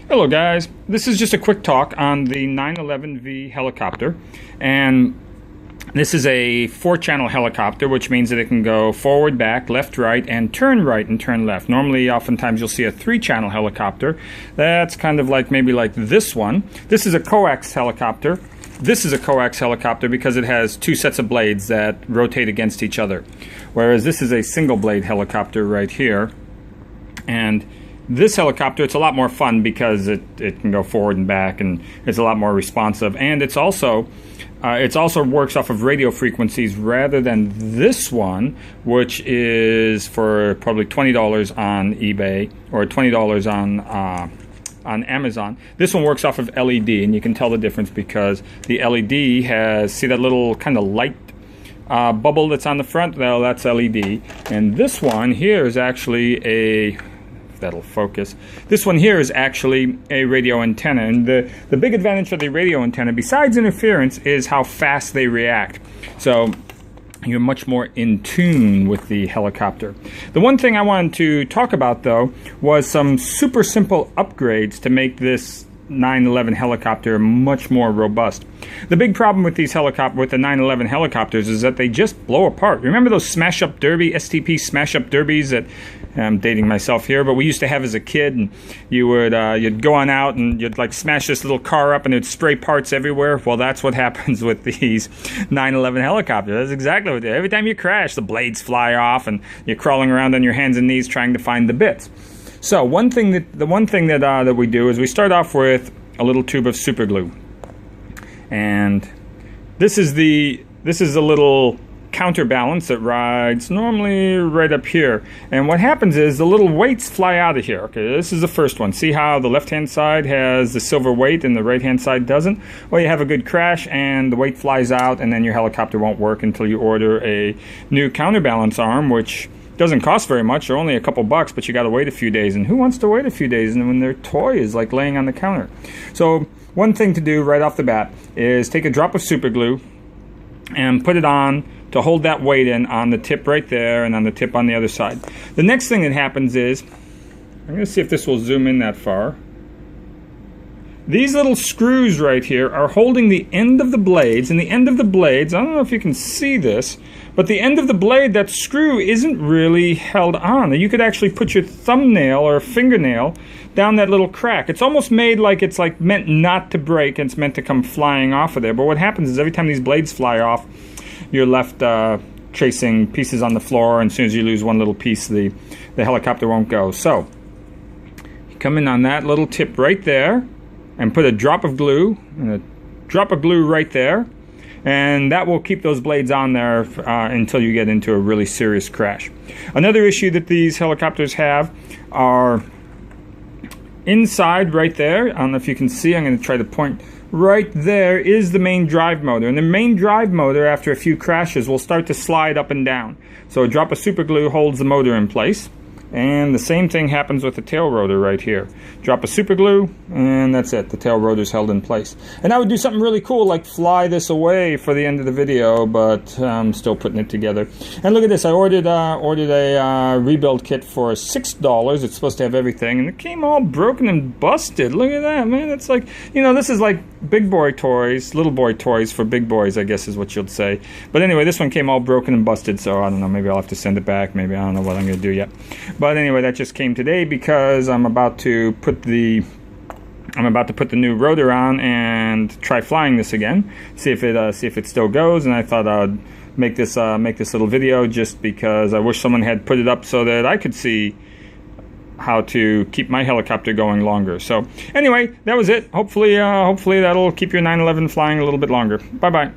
Hello guys, this is just a quick talk on the 911V helicopter, and this is a 4-channel helicopter, which means that it can go forward, back, left, right, and turn left. Normally, oftentimes you'll see a 3-channel helicopter. That's kind of like maybe like this one. This is a coax helicopter. This is a coax helicopter because it has 2 sets of blades that rotate against each other, whereas this is a single blade helicopter right here. And this helicopter, it's a lot more fun because it can go forward and back, and it's a lot more responsive, and it also works off of radio frequencies rather than this one, which is for probably $20 on eBay or $20 on Amazon. This one works off of LED, and you can tell the difference because the LED has, see that little kind of light bubble that's on the front? Well, that's LED, and this one here is actually a, that'll focus. This one here is actually a radio antenna, and the big advantage of the radio antenna, besides interference, is how fast they react. So you're much more in tune with the helicopter. The one thing I wanted to talk about, though, was some super simple upgrades to make this 911 helicopter much more robust. The big problem with these with the 911 helicopters is that they just blow apart. Remember those smash-up derby, STP smash-up derbies that, I'm dating myself here, but we used to have as a kid, and you would you'd go on out and you'd like smash this little car up and it'd spray parts everywhere. Well, that's what happens with these 911 helicopters. That's exactly what they do. Every time you crash, the blades fly off and you're crawling around on your hands and knees trying to find the bits. So the one thing that we do is we start off with a little tube of super glue, and this is the little counterbalance that rides normally right up here. And what happens is the little weights fly out of here. Okay, this is the first one. See how the left-hand side has the silver weight and the right-hand side doesn't? Well, you have a good crash and the weight flies out, and then your helicopter won't work until you order a new counterbalance arm, which doesn't cost very much. They're only a couple bucks, but you got to wait a few days. And who wants to wait a few days when their toy is like laying on the counter? So one thing to do right off the bat is take a drop of super glue and put it on to hold that weight in on the tip right there and on the tip on the other side. The next thing that happens is, I'm going to see if this will zoom in that far. These little screws right here are holding the end of the blades, and the end of the blades, I don't know if you can see this, but the end of the blade, that screw isn't really held on. You could actually put your thumbnail or fingernail down that little crack. It's almost made like it's like meant not to break, and it's meant to come flying off of there. But what happens is every time these blades fly off, you're left tracing pieces on the floor, and as soon as you lose one little piece, the helicopter won't go. So you come in on that little tip right there, and put a drop of glue, right there, and that will keep those blades on there until you get into a really serious crash. Another issue that these helicopters have are inside right there. I don't know if you can see, I'm going to try to point. Right there is the main drive motor, and the main drive motor, after a few crashes, will start to slide up and down. So a drop of super glue holds the motor in place. And the same thing happens with the tail rotor right here. Drop a super glue, and that's it. The tail rotor's held in place. And I would do something really cool, like fly this away for the end of the video, but I'm still putting it together. And look at this. I ordered a rebuild kit for $6. It's supposed to have everything, and it came all broken and busted. Look at that, man. It's like, you know, this is like big boy toys, little boy toys for big boys, I guess is what you'd say. But anyway, this one came all broken and busted, so I don't know. Maybe I'll have to send it back. Maybe I don't know what I'm going to do yet. But anyway, that just came today because I'm about to put the new rotor on and try flying this again, see if it still goes. And I thought I'd make this little video just because I wish someone had put it up so that I could see how to keep my helicopter going longer. So anyway, that was it. Hopefully that'll keep your 911 flying a little bit longer. Bye bye.